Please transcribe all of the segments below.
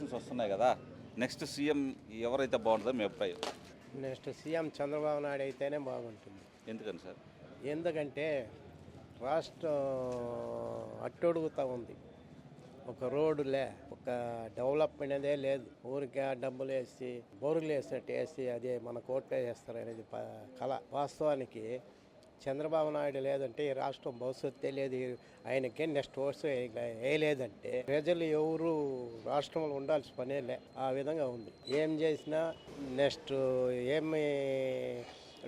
Elections వస్తున్నాయి కదా, next CM ఎవరైతే బాగుంటుందో మీ అభిప్రాయం? నెక్స్ట్ సీఎం చంద్రబాబు నాయుడు అయితేనే బాగుంటుంది. ఎందుకని సార్? ఎందుకంటే రాష్ట్రం అట్టడుగుతూ ఉంది. ఒక రోడ్డులే, ఒక డెవలప్మెంట్ అదే లేదు. ఊరికే డబ్బులు వేసి బోర్లు వేసినట్టు వేసి అదే మన కోట్లు వేస్తారు అనేది కళ. వాస్తవానికి చంద్రబాబు నాయుడు లేదంటే ఈ రాష్ట్రం భవిష్యత్తే లేదు. ఆయనకే నెక్స్ట్ ఓట్స్ వేయలేదంటే ప్రజలు ఎవరు రాష్ట్రంలో ఉండాల్సిన పనేలే. ఆ విధంగా ఉంది. ఏం చేసినా నెక్స్ట్ ఏమి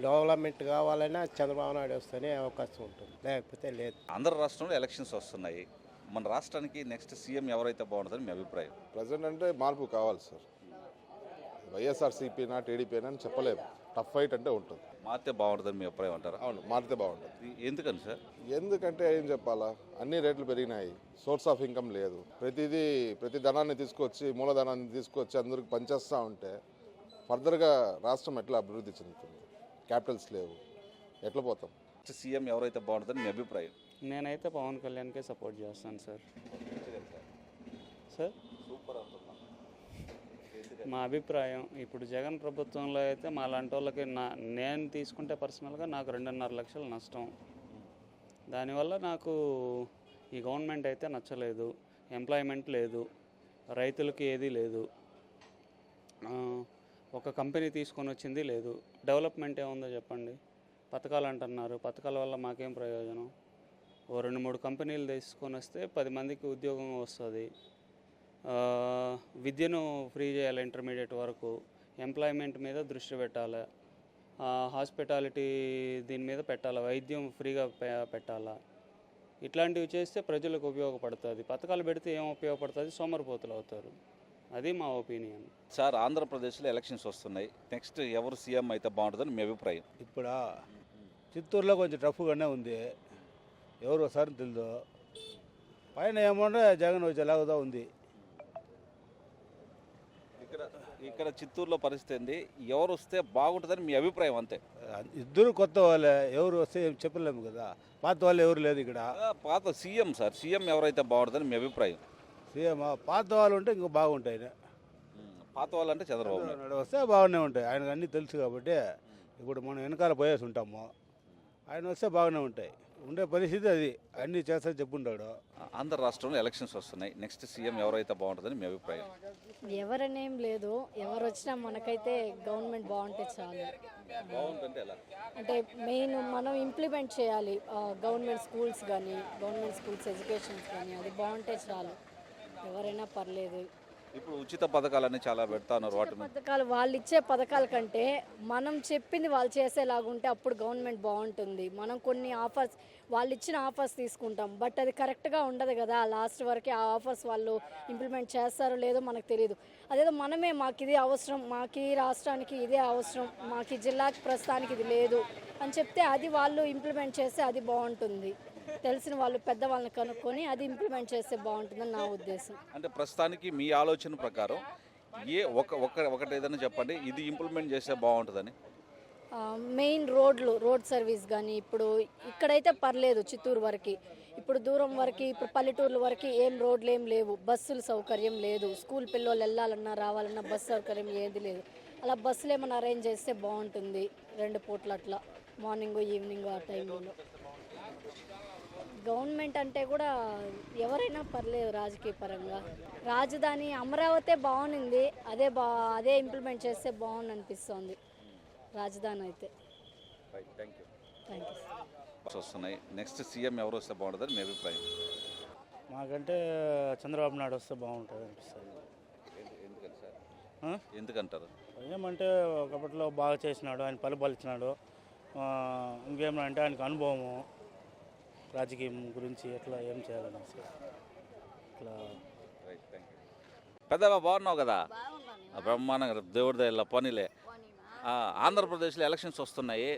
డెవలప్మెంట్ కావాలన్నా చంద్రబాబు నాయుడు వస్తేనే అవకాశం ఉంటుంది, లేకపోతే లేదు. ఆంధ్ర రాష్ట్రంలో ఎలక్షన్స్ వస్తున్నాయి. మన రాష్ట్రానికి నెక్స్ట్ సీఎం ఎవరైతే బాగుంటుందని మీ అభిప్రాయం? ప్రజెంట్ అంటే మార్పు కావాలి సార్. వైఎస్ఆర్సీపీనా టీడీపీనా అని చెప్పలేము. టఫ్ ఫైట్ అంటే ఉంటుంది. మారితే బాగుంటుందని మీ అభిప్రాయం అంటారా? అవును, మారితే బాగుంటుంది. ఎందుకని సార్? ఎందుకంటే ఏం చెప్పాలా, అన్ని రేట్లు పెరిగినాయి, సోర్స్ ఆఫ్ ఇన్కమ్ లేదు. ప్రతి ధనాన్ని తీసుకొచ్చి మూలధనాన్ని తీసుకొచ్చి అందరికి పనిచేస్తూ ఉంటే ఫర్దర్గా రాష్ట్రం ఎట్లా అభివృద్ధి చెందుతుంది? క్యాపిటల్స్ లేవు, ఎట్లా పోతాం? నెక్స్ట్ సీఎం ఎవరైతే బాగుంటుందని మీ అభిప్రాయం? నేనైతే పవన్ కళ్యాణ్కే సపోర్ట్ చేస్తాను సార్. సార్ మా అభిప్రాయం ఇప్పుడు జగన్ ప్రభుత్వంలో అయితే మా లాంటి వాళ్ళకి నేను తీసుకుంటే పర్సనల్గా నాకు 2.5 లక్షలు నష్టం. దానివల్ల నాకు ఈ గవర్నమెంట్ అయితే నచ్చలేదు. ఎంప్లాయ్మెంట్ లేదు, రైతులకి ఏదీ లేదు, ఒక కంపెనీ తీసుకొని వచ్చింది లేదు. డెవలప్మెంట్ ఏముందో చెప్పండి? పథకాలు అంటున్నారు, పథకాల వల్ల మాకేం ప్రయోజనం? ఓ 2-3 కంపెనీలు తీసుకొని వస్తే 10 మందికి ఉద్యోగం వస్తుంది. విద్యను ఫ్రీ చేయాలి ఇంటర్మీడియట్ వరకు. ఎంప్లాయ్మెంట్ మీద దృష్టి పెట్టాలి. హాస్పిటాలిటీ దీని మీద పెట్టాలి. వైద్యం ఫ్రీగా పెట్టాలా. ఇట్లాంటివి చేస్తే ప్రజలకు ఉపయోగపడుతుంది. పథకాలు పెడితే ఏం ఉపయోగపడుతుంది? సోమరిపోతులు అవుతారు. అది మా ఒపీనియన్. సార్, ఆంధ్రప్రదేశ్లో ఎలక్షన్స్ వస్తున్నాయి. నెక్స్ట్ ఎవరు సీఎం అయితే బాగుంటుందని మీ అభిప్రాయం? ఇప్పుడు చిత్తూరులో కొంచెం టఫ్గానే ఉంది. ఎవరు వస్తారని తెలియదు. పైన ఏమన్నా జగన్ వచ్చేలాగా ఉంది. ఇక్కడ చిత్తూరులో పరిస్థితి ఏంది? ఎవరు వస్తే బాగుంటుందని మీ అభిప్రాయం? అంతే. ఇద్దరు కొత్త వాళ్ళే, ఎవరు వస్తే ఏం చెప్పలేము కదా. పాత వాళ్ళు ఎవరు లేదు ఇక్కడ. పాత సీఎం సార్, సీఎం ఎవరైతే బాగుంటుందని మీ అభిప్రాయం? సీఎం పాత వాళ్ళు ఉంటే ఇంకా బాగుంటాయి. పాత వాళ్ళు అంటే చంద్రబాబు నాయుడు వస్తే బాగానే ఉంటాయి. ఆయనకు అన్నీ తెలుసు కాబట్టి ఇప్పుడు మనం వెనకాల పోయేసి ఉంటాము. ఆయన వస్తే బాగానే ఉంటాయి. ఉండే పరిస్థితి అది. అన్నీ చేస్తా చెప్పుంటాడు. ఆంధ్ర రాష్ట్రంలో ఎలక్షన్స్ వస్తున్నాయి. నెక్స్ట్ సీఎం ఎవరైతే బాగుంటుందని మీ అభిప్రాయం? ఎవరనేం లేదు, ఎవరు వచ్చినా మనకైతే గవర్నమెంట్ బాగుంటే చాలు. బాగుంటుంటే ఎలా అంటే మెయిన్ మనం ఇంప్లిమెంట్ చేయాలి. గవర్నమెంట్ స్కూల్స్ కానీ, గవర్నమెంట్ స్కూల్స్ ఎడ్యుకేషన్స్ కానీ అది బాగుంటే చాలు. ఎవరైనా పర్లేదు. ఇప్పుడు ఉచిత పథకాలన్నీ చాలా పెడతాన్నారు. వాటి పథకాలు వాళ్ళు ఇచ్చే పథకాల కంటే మనం చెప్పింది వాళ్ళు చేసేలాగుంటే అప్పుడు గవర్నమెంట్ బాగుంటుంది. మనం కొన్ని ఆఫర్స్ వాళ్ళు ఇచ్చిన ఆఫర్స్ తీసుకుంటాం, బట్ అది కరెక్ట్గా ఉండదు కదా. లాస్ట్ వరకు ఆ ఆఫర్స్ వాళ్ళు ఇంప్లిమెంట్ చేస్తారో లేదో మనకు తెలియదు. అదేదో మనమే మాకు ఇది అవసరం, మాకు ఈ రాష్ట్రానికి ఇదే అవసరం, మాకు ఈ జిల్లాకి ప్రస్తుతానికి ఇది లేదు అని చెప్తే అది వాళ్ళు ఇంప్లిమెంట్ చేస్తే అది బాగుంటుంది. తెలిసిన వాళ్ళు పెద్దవాళ్ళని కనుక్కొని అది ఇంప్లిమెంట్ చేస్తే బాగుంటుందని నా ఉద్దేశం. అంటే ప్రస్తుతానికి మీ ఆలోచన ప్రకారం ఒకటి ఏదైనా చెప్పండి, ఇది ఇంప్లిమెంట్ చేస్తే బాగుంటుందని. మెయిన్ రోడ్ సర్వీస్ కానీ ఇప్పుడు ఇక్కడైతే పర్లేదు చిత్తూరు వరకు. ఇప్పుడు దూరం వరకు, ఇప్పుడు పల్లెటూర్ల వరకు ఏం రోడ్లు ఏం లేవు, బస్సుల సౌకర్యం లేదు. స్కూల్ పిల్లలు వెళ్ళాలన్నా రావాలన్నా బస్సు సౌకర్యం ఏది లేదు. అలా బస్సులు ఏమైనా అరేంజ్ చేస్తే బాగుంటుంది. 2 పూట్ల అట్లా, మార్నింగ్ ఈవినింగ్ ఆ టైంలో. గవర్నమెంట్ అంటే కూడా ఎవరైనా పర్లేదు రాజకీయ పరంగా. రాజధాని అమరావతి బాగుంది, అదే ఇంప్లిమెంట్ చేస్తే బాగుంది అనిపిస్తుంది రాజధాని అయితే. Thank you. వస్తున్నాయి. నెక్స్ట్ సీఎం ఎవరు వస్తే బాగుంటుందని మీ అభిప్రాయం? మాకంటే చంద్రబాబు నాయుడు వస్తే బాగుంటుంది అనిపిస్తుంది. ఎందుకని సార్? ఎందుకంటారు? ఏమంటే ఒకప్పట్లో బాగా చేసినాడు, ఆయన పరిపాలించినాడు. ఇంకేమంటే ఆయనకు అనుభవము రాజకీయం గురించి ఎట్లా ఏం చేయాలని ఇట్లా. పెద్దగా బాగున్నావు కదా? బ్రహ్మాండంగా, దేవుడి దయల పనిలే. ఆంధ్రప్రదేశ్లో ఎలక్షన్స్ వస్తున్నాయి.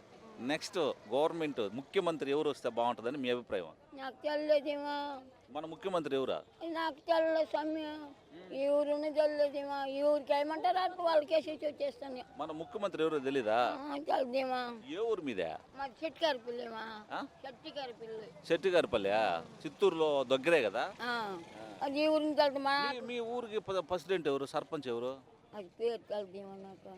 నెక్స్ట్ గవర్నమెంట్ ముఖ్యమంత్రి ఎవరు వస్తే బాగుంటుందని మీ అభిప్రాయం? నాకు తెలియదేమో, మన ముఖ్యమంత్రి ఎవరా? నాకు తెల్లదు స్వామి. ఈ ఊరుని తెలియదేమో, ఈ ఊరికి ఏమంటారు అటు వాళ్ళకి వేసేసి వచ్చేస్తాను. మన ముఖ్యమంత్రి ఎవరో తెలీదా? తెలియదేమా, ఏ ఊరు మీదే? మా చెట్టుకారి పిల్లమా, చెట్టుకారి పిల్ల. శెట్టిగారిపల్లె చిత్తూరులో దగ్గరే కదా. అది ఈ ఊరిని తెలుదమా, మీ ఊరికి ప్రెసిడెంట్ ఎవరు, సర్పంచ్ ఎవరు? అది పేరు తెలియదేమో నాకు.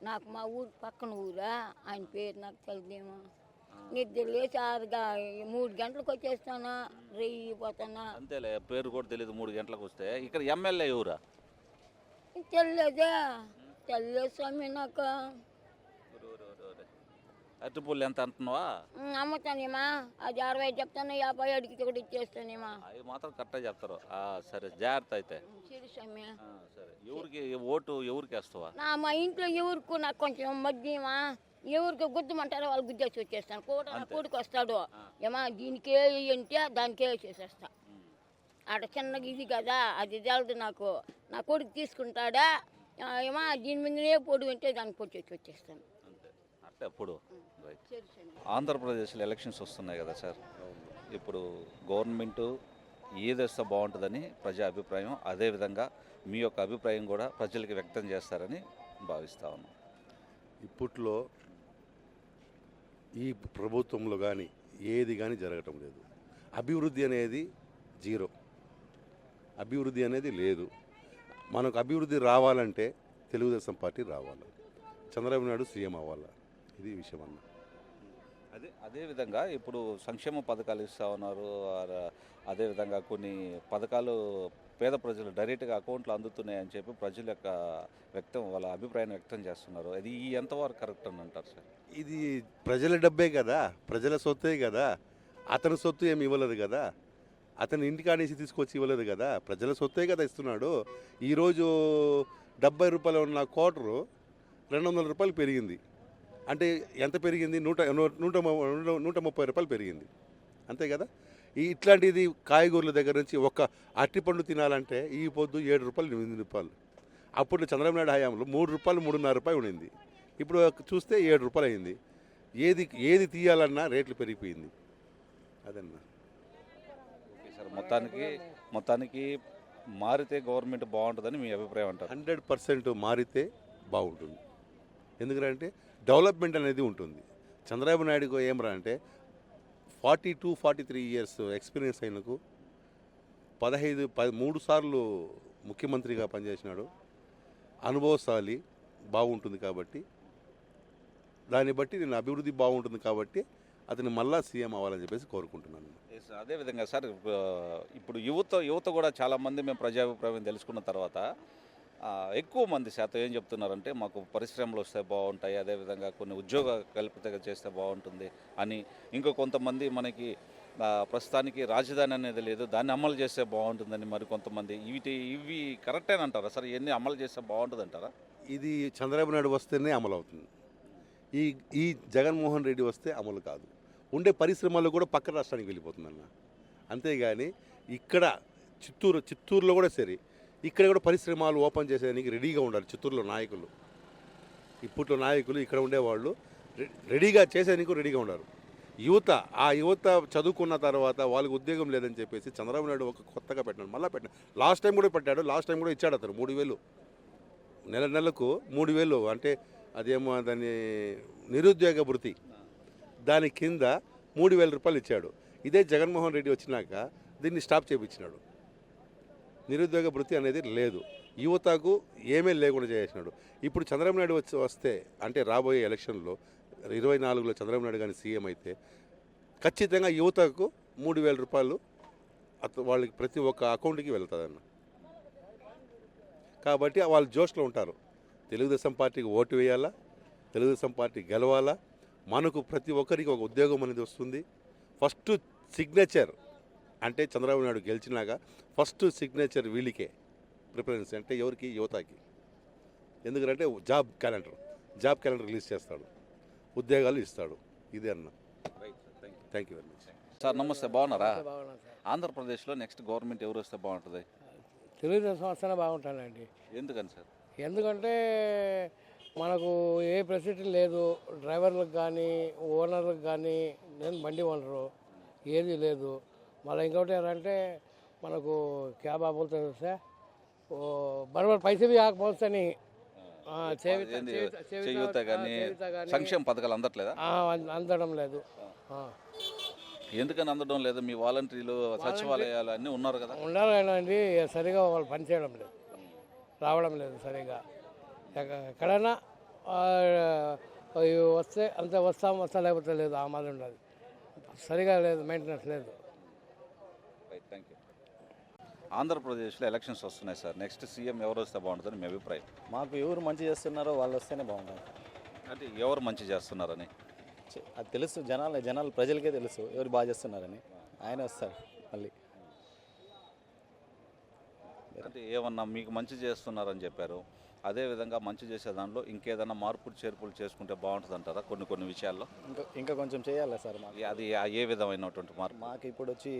నాకు మా ఊరు పక్కన ఊరా, ఆయన పేరు నాకు తెలియదేమో. నిద్ర లేచి 3 గంటలకు వచ్చేస్తానా, రెయ్యిపోతానా. అంతేలే, పేరు కూడా తెలియదు 3 గంటలకు వస్తే. ఇక్కడ ఎమ్మెల్యే ఎవరా? తెలియదే, తెలియదు స్వామి నాకు. అరటిపూలు ఎంత అంటున్నావా? అమ్ముతానేమా, అది 60 చెప్తాను, 50 అడిగి కూడా ఇచ్చేస్తానేమా. అవి మాత్రం కరెక్ట్గా చెప్తారు. సరే, జాగ్రత్త అయితే. సరే స్వామి. సరే, ఎవరికి ఓటు ఎవరికి వేస్తావా? మా ఇంట్లో ఎవరికి నాకు కొంచెం మధ్యమా, ఎవరికి గుద్దమంటారో వాళ్ళు గుద్దేసి వచ్చేస్తాను. కూడా నా కొడుకు వస్తాడు, ఏమా దీనికే అంటే దానికే వేసేసేస్తా. ఆడ చిన్నగా ఇది కదా, అది తెలదు నాకు. నా కొడుకు తీసుకుంటాడా, ఏమా దీని మీదనే పొడి అంటే దాన్ని పొచ్చేసి వచ్చేస్తాను. అంటే అప్పుడు ఆంధ్రప్రదేశ్లో ఎలక్షన్స్ వస్తున్నాయి కదా సార్, ఇప్పుడు గవర్నమెంట్ ఏదేస్తే బాగుంటుందని ప్రజా అభిప్రాయం, అదేవిధంగా మీ యొక్క అభిప్రాయం కూడా ప్రజలకి వ్యక్తం చేస్తారని భావిస్తా ఉన్నాం. ఇప్పట్లో ఈ ప్రభుత్వంలో కానీ ఏది కానీ జరగటం లేదు. అభివృద్ధి అనేది జీరో, అభివృద్ధి అనేది లేదు. మనకు అభివృద్ధి రావాలంటే తెలుగుదేశం పార్టీ రావాలి, చంద్రబాబు నాయుడు సీఎం అవ్వాలి. ఇది విషయం అన్న. అదేవిధంగా ఇప్పుడు సంక్షేమ పథకాలు ఇస్తూ ఉన్నారు, అదేవిధంగా కొన్ని పథకాలు పేద ప్రజలు డైరెక్ట్గా అకౌంట్లో అందుతున్నాయని చెప్పి ప్రజల యొక్క వాళ్ళ అభిప్రాయాన్ని వ్యక్తం చేస్తున్నారు. అది ఎంతవరకు కరెక్ట్ అని అంటారు సార్? ఇది ప్రజల డబ్బే కదా, ప్రజల సొత్తే కదా. అతని సొత్తు ఏమి ఇవ్వలేదు కదా, అతని ఇంటికాడేసి తీసుకొచ్చి ఇవ్వలేదు కదా, ప్రజల సొత్తే కదా ఇస్తున్నాడు. ఈరోజు 70 రూపాయలు ఉన్న క్వార్టరు 200 రూపాయలు పెరిగింది. అంటే ఎంత పెరిగింది? 130 రూపాయలు పెరిగింది, అంతే కదా. ఇట్లాంటిది కాయగూరల దగ్గర నుంచి ఒక అరటిపండు తినాలంటే ఈ పొద్దు 7 రూపాయలు 8 రూపాయలు. అప్పుడు చంద్రబాబు నాయుడు హయాంలో 3 రూపాయలు 3.5 రూపాయలు ఉండింది, ఇప్పుడు చూస్తే 7 రూపాయలు అయింది. ఏది తీయాలన్నా రేట్లు పెరిగిపోయింది. అదన్నా. ఓకే సార్, మొత్తానికి మారితే గవర్నమెంట్ బాగుంటుందని మీ అభిప్రాయం అంటారు? 100% మారితే బాగుంటుంది. ఎందుకంటే డెవలప్మెంట్ అనేది ఉంటుంది. చంద్రబాబు నాయుడుకు ఏమరా అంటే 42-43 ఇయర్స్ ఎక్స్పీరియన్స్ అయినకు 13 సార్లు ముఖ్యమంత్రిగా పనిచేసినాడు. అనుభవశాలి, బాగుంటుంది. కాబట్టి దాన్ని బట్టి నేను అభివృద్ధి బాగుంటుంది కాబట్టి అతను మళ్ళా సీఎం అవ్వాలని చెప్పేసి కోరుకుంటున్నాను. అదేవిధంగా సార్, ఇప్పుడు యువత కూడా చాలామంది మేము ప్రజాభిప్రాయం తెలుసుకున్న తర్వాత ఎక్కువ మంది శాతం ఏం చెప్తున్నారంటే మాకు పరిశ్రమలు వస్తే బాగుంటాయి, అదేవిధంగా కొన్ని ఉద్యోగ కల్పిత చేస్తే బాగుంటుంది అని. ఇంకో కొంతమంది మనకి ప్రస్తుతానికి రాజధాని అనేది లేదు, దాన్ని అమలు చేస్తే బాగుంటుందని మరి కొంతమంది. ఇవి కరెక్టేనంటారా సార్? ఇవన్నీ అమలు చేస్తే బాగుంటుంది అంటారా? ఇది చంద్రబాబు నాయుడు వస్తేనే అమలు అవుతుంది. ఈ జగన్మోహన్ రెడ్డి వస్తే అమలు కాదు. ఉండే పరిశ్రమలు కూడా పక్క రాష్ట్రానికి వెళ్ళిపోతుందన్న. అంతేగాని ఇక్కడ చిత్తూరులో కూడా సరే, ఇక్కడ కూడా పరిశ్రమలు ఓపెన్ చేసేదానికి రెడీగా ఉండాలి చిత్తూరులో నాయకులు. ఇప్పట్లో నాయకులు ఇక్కడ ఉండేవాళ్ళు రెడీగా చేసేదానికి రెడీగా ఉన్నారు. యువత చదువుకున్న తర్వాత వాళ్ళకి ఉద్యోగం లేదని చెప్పేసి చంద్రబాబు నాయుడు ఒక కొత్తగా పెట్టాడు, మళ్ళీ పెట్టాడు. లాస్ట్ టైం కూడా ఇచ్చాడు అతను 3,000 నెలకు 3,000. అంటే అదేమో దాన్ని నిరుద్యోగ భృతి, దాని కింద 3,000 రూపాయలు ఇచ్చాడు. ఇదే జగన్మోహన్ రెడ్డి వచ్చినాక దీన్ని స్టాప్ చేయించినాడు. నిరుద్యోగ భృతి అనేది లేదు, యువతకు ఏమీ లేకుండా చేసినాడు. ఇప్పుడు చంద్రబాబు నాయుడు వస్తే అంటే రాబోయే ఎలక్షన్లో 24లో చంద్రబాబు నాయుడు కానీ సీఎం అయితే ఖచ్చితంగా యువతకు 3,000 రూపాయలు వాళ్ళకి ప్రతి ఒక్క అకౌంట్కి వెళ్తుందన్న. కాబట్టి వాళ్ళు జోష్లో ఉంటారు. తెలుగుదేశం పార్టీకి ఓటు వేయాలా, తెలుగుదేశం పార్టీ గెలవాలా, మనకు ప్రతి ఒక్కరికి ఒక ఉద్యోగం అనేది వస్తుంది. ఫస్ట్ సిగ్నేచర్ అంటే చంద్రబాబు నాయుడు గెలిచినాక ఫస్ట్ సిగ్నేచర్ వీళ్ళకే ప్రిఫరెన్స్. అంటే ఎవరికి? యువతకి. ఎందుకంటే జాబ్ క్యాలెండర్ రిలీజ్ చేస్తాడు, ఉద్యోగాలు ఇస్తాడు. ఇదే అన్న. Thank you very much sir. నమస్తే, బాగున్నారా? ఆంధ్రప్రదేశ్లో నెక్స్ట్ గవర్నమెంట్ ఎవరు వస్తే బాగుంటుంది? తెలుగుదేశం వస్తేనే బాగుంటానండి. ఎందుకని సార్? ఎందుకంటే మనకు ఏ ఫెసిలిటీ లేదు, డ్రైవర్లకు కానీ ఓనర్లకు కానీ, నేను బండి ఓనరు, ఏది లేదు. మళ్ళీ ఇంకోటి ఏంటంటే మనకు క్యా బాబులతో సార్ ఓ బరోబర్ పైసే भी आग पहुंचते नहीं చేయూత కానీ సంక్షేమ పథకాలు అందట్లేదా? అందడం లేదు. ఎందుకని అందడం లేదు? మీ వాలంటీర్లు సచివాలయాలు అన్నీ ఉన్నారు కదా. ఉండాలండి, సరిగా వాళ్ళు పనిచేయడం లేదు, రావడం లేదు సరిగా. ఎక్కడైనా వస్తే అంతే, వస్తా లేకపోతే లేదు. ఆ మాదిరి ఉండదు, సరిగా లేదు, మెయింటెనెన్స్ లేదు. Thank you. ఆంధ్రప్రదేశ్లో ఎలక్షన్స్ వస్తున్నాయి సార్. నెక్స్ట్ సీఎం ఎవరు వస్తే బాగుంటుందని మీ అభిప్రాయం? మాకు ఎవరు మంచి చేస్తున్నారో వాళ్ళు వస్తేనే బాగుంటుంది. అంటే ఎవరు మంచి చేస్తున్నారని అది తెలుసు, జనాలు ప్రజలకే తెలుసు ఎవరు బాగా చేస్తున్నారని. ఆయన వస్తారు మళ్ళీ. అంటే ఏమన్నా మీకు మంచి చేస్తున్నారని చెప్పారు, అదేవిధంగా మంచి చేసే దాంట్లో ఇంకేదైనా మార్పులు చేర్పులు చేసుకుంటే బాగుంటుంది అంటారా కొన్ని విషయాల్లో? ఇంకా కొంచెం చేయాలి సార్ మాకు. అది ఏ విధమైనటువంటి మార్పు? మాకు ఇప్పుడు వచ్చి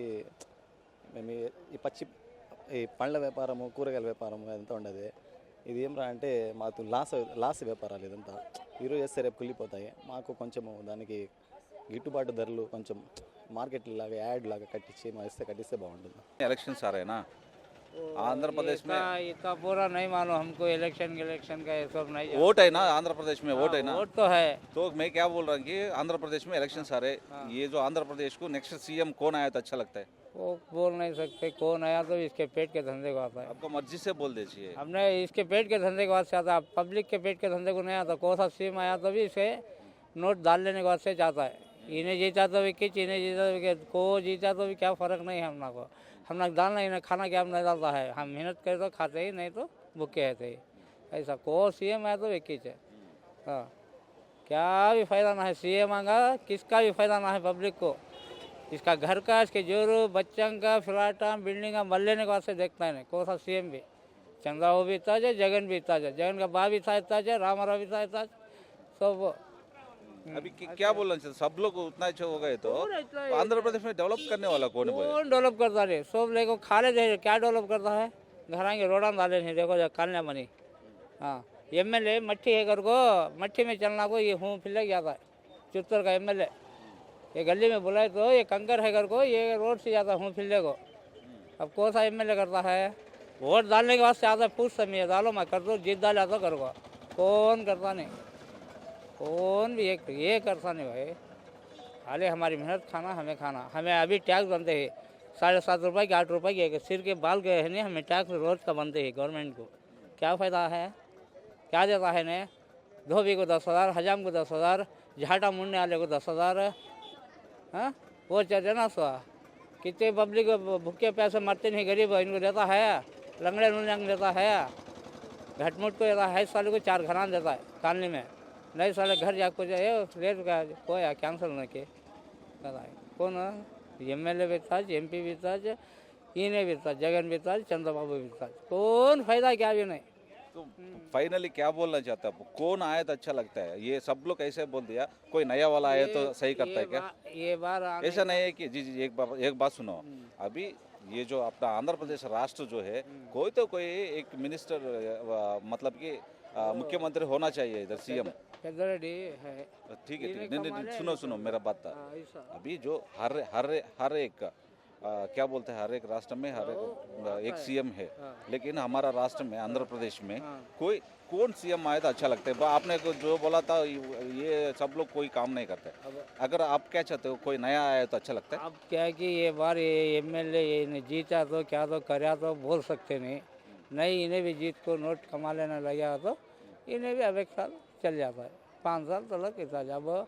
మేము ఈ పండ్ల వ్యాపారము, కూరగాయల వ్యాపారము అదంతా ఉండదు. ఇది ఏమరా అంటే మాకు లాస్ వ్యాపారాలు ఇదంతా. ఈరోజు చేస్తే రేపు కుళ్ళిపోతాయి. మాకు కొంచెము దానికి గిట్టుబాటు ధరలు కొంచెం మార్కెట్ లాగా యాడ్ లాగా కట్టిస్తే బాగుంటుంది. इलेक्शन आ रहे हैं ना आंध्र प्रदेश में? इतना पूरा नहीं मालूम हमको, इलेक्शन का ये सब नहीं। वोट है ना आंध्र प्रदेश में? वोट है ना? वोट तो है। तो मैं क्या बोल रहा हूँ कि आंध्र प्रदेश में इलेक्शन आ रहे, ये जो आंध्र प्रदेश को नेक्स्ट सीएम कौन आया तो अच्छा लगता है? वो बोल नहीं सकते कौन आया, तो इसके पेट के धंधे को आता है। आपको मर्जी से बोल दीजिए। हमने इसके पेट के धंधे के वास्ते आता है, पब्लिक के पेट के धंधे को नहीं आता। कौन सा सीएम आया तो भी इसे नोट डाल लेने के वास्ते चाहता है। इन्हें जीता तो भी किच, इन्हें जीता तो भी को जीता तो भी क्या फ़र्क नहीं है हमना को। हमना डालना ही नहीं, खाना क्या हम नहीं डालता है। हम मेहनत करें तो खाते ही, नहीं तो भूखे रहते ही। ऐसा को सीएम है तो एक ही है। हाँ, क्या भी फ़ायदा ना है सीएम आगा, किसका भी फ़ायदा ना है पब्लिक को। इसका घर का, इसके जोरू बच्चों का, फ्लैटा बिल्डिंग का मल लेने के वास्ते देखता है नहीं। कौन सा सीएम भी, चंद्रबाबू भी इतना है, जगन भी इतना है, जगन का बा भी था इतना है, रामाराव भी था इतना, सब। अभी क्या बोलना चाहिए? सब लोग उतना अच्छा हो गए तो आंध्र प्रदेश में डेवलप करने वाला कौन है? कौन डेवलप करता है? सब लेको खा लेते, क्या डेवलप करता है? घर आएंगे रोड़ा डाले नहीं, देखो कालने बनी। हाँ, एमएलए मट्ठी है, कर को मट्ठी में चलना को ये हूँ फिर लग जाता है। चित्तर का एमएलए ये गली में बुलाए तो ये कंकर है, कर को ये रोड से जाता हूँ फिर को। अब कौन सा एमएलए करता है? वोट डालने के वास्ते आता है, पूछ समय डालो मैं कर दो, जीत डाला तो कर को। कौन करता नहीं, कौन भी एक ये करता नहीं भाई। खाली हमारी मेहनत खाना, हमें अभी टैक्स बनते हैं 7.5 रुपये के 8 रुपये के सिर के बाल गए हैं नहीं, हमें टैक्स रोज का बनते हैं गवर्नमेंट को। क्या फ़ायदा है? क्या देता है ने? धोबी को 10,000, हजाम को 10,000, झाटा मुंडने वाले को 10,000। हाँ, वो चलते ना सो कितने पब्लिक भूखे पैसे मरते नहीं, गरीब इनको देता है, लंगड़े लुंग देता है, घटमुट को देता है, 1 साल को 4 घरान देता है कॉलोनी में। नहीं साले घर जाकर जाए रेट का कोई कैंसिल न के कौन एमएलए भी था, एमपी भी था, इन्हें भी था, जगन भी था, चंद्रबाबू भी था। कौन फायदा क्या भी नहीं। तो फाइनली क्या बोलना चाहते हैं? कौन आया तो अच्छा लगता है? ये सब लोग ऐसे बोल दिया, कोई नया वाला आया तो सही करता है क्या? ये बार ऐसा नहीं है कि जी एक बात सुनो। अभी ये जो अपना आंध्र प्रदेश राष्ट्र जो है, कोई तो कोई एक मिनिस्टर मतलब कि मुख्यमंत्री होना चाहिए इधर, सीएम। है ठीक है, नहीं, सुनो मेरा बात था। अभी जो हर एक क्या बोलते हैं, हर एक राष्ट्र में हर एक सीएम है, लेकिन हमारा राष्ट्र में आंध्र प्रदेश में कौन सीएम आया तो अच्छा लगता है? आपने जो बोला था ये सब लोग कोई काम नहीं करते। अगर आप क्या चाहते हो, कोई नया आया तो अच्छा लगता है? अब क्या है कि ये बार ये एमएलए जीता तो क्या तो कर्या तो बोल सकते नहीं, इन्हें भी जीत को नोट कमा लेने लगा तो इन्हें भी अब 1 साल चल जाता है, 5 साल तो लग जाता है। अब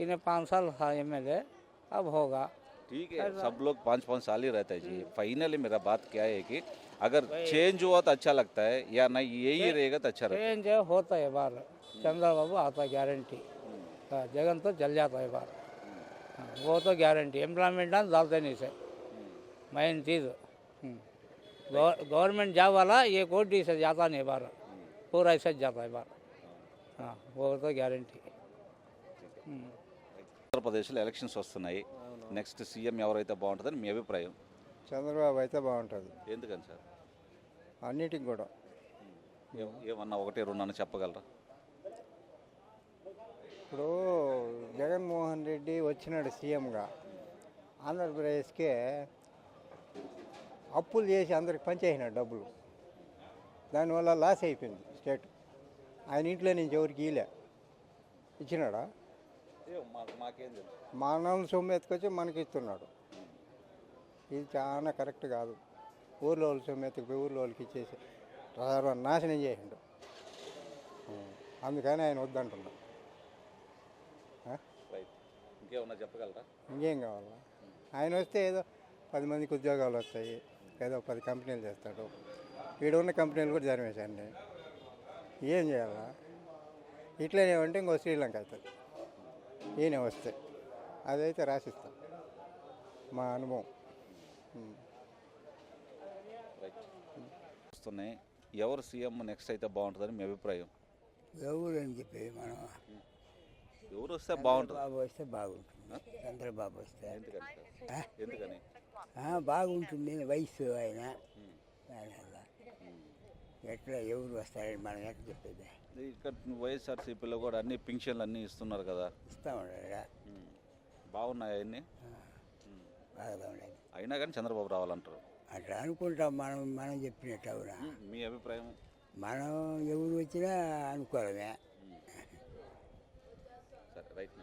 इन्हें 5 साल था एमएलए, अब होगा। ठीक है, सब लोग 5-5 साल ही रहता है जी। फाइनली मेरा बात क्या है कि अगर चेंज हुआ तो अच्छा लगता है या नहीं, यही रहेगा तो अच्छा रहेगा? चेंज होता है बार, चंद्रबाबू आता है गारंटी। हाँ, जगन तो चल जाता है बार। हाँ, वो तो गारंटी। एम्प्लॉयमेंट ना डालते नहीं से मेन चीज़। गवर्नमेंट जॉब वाला ये कोटी से जाता नहीं बार, पूरा ऐसे जाता है बार। हाँ, वो तो గ్యారంటీ। ఆంధ్రప్రదేశ్లో ఎలక్షన్స్ వస్తున్నాయి, నెక్స్ట్ సీఎం ఎవరైతే బాగుంటుందని మీ అభిప్రాయం? చంద్రబాబు అయితే బాగుంటుంది, ఎందుకని సార్? అన్నిటికి కూడా। ఏమన్నా 1-2 చెప్పగలరా? ఇప్పుడు జగన్మోహన్ రెడ్డి వచ్చినాడు సీఎంగా, ఆంధ్రప్రదేశ్కే అప్పులు చేసి అందరికి పంచేసినాడు డబ్బులు. దానివల్ల లాస్ అయిపోయింది స్టేట్. ఆయన ఇంట్లో నుంచి ఎవరికి ఇలే ఇచ్చినాడా? మాకేం తెలుసు. మానవుల సొమ్ము ఎత్తుకొచ్చి మనకి ఇస్తున్నాడు. ఇది చాలా కరెక్ట్ కాదు. ఊర్లో వాళ్ళ సొమ్ము ఎత్తుకుపోయి ఊర్లో వాళ్ళకి ఇచ్చేసి నాశనం చేసిండు. అందుకని ఆయన వద్దంటున్నా. రైట్. ఇంకేమన్నా చెప్పగలరా? ఇంకేం కావాలా? ఆయన వస్తే ఏదో 10 మందికి ఉద్యోగాలు వస్తాయి, ఏదో 10 కంపెనీలు చేస్తాడు. ఈడ ఉన్న కంపెనీలు కూడా జరిమేసండి. ఏం చేయాలా? ఇట్లనే ఉంటే ఇంకో శ్రీలంక అవుతుంది ఈయన వస్తే. అదైతే రాసిస్తాం, మా అనుభవం. వస్తున్నాయి. ఎవరు సీఎం నెక్స్ట్ అయితే బాగుంటుందని మీ అభిప్రాయం? ఎవరు అని చెప్పి మనం ఎవరు వస్తే బాగుంటుంది? బాబు వస్తే బాగుంటుంది. చంద్రబాబు వస్తే ఎందుకని? బాగుంటుంది. వయసు ఆయన దానివల్ల ఎట్లా ఎవరు వస్తారని మనం ఎట్లా చెప్పేది? ఇక్కడ వైఎస్ఆర్సీపీలో కూడా అన్ని పింఛన్లు అన్నీ ఇస్తున్నారు కదా, ఇస్తా ఉన్నారా? బాగున్నాయి అవన్నీ. బాగా ఉన్నాయి. అయినా కానీ చంద్రబాబు రావాలంటారు. అట్లా అనుకుంటాం మనం చెప్పినట్టు. అవునా? మీ అభిప్రాయం? మనం ఎవరు వచ్చినా అనుకోవడమే. సరే, రైట్.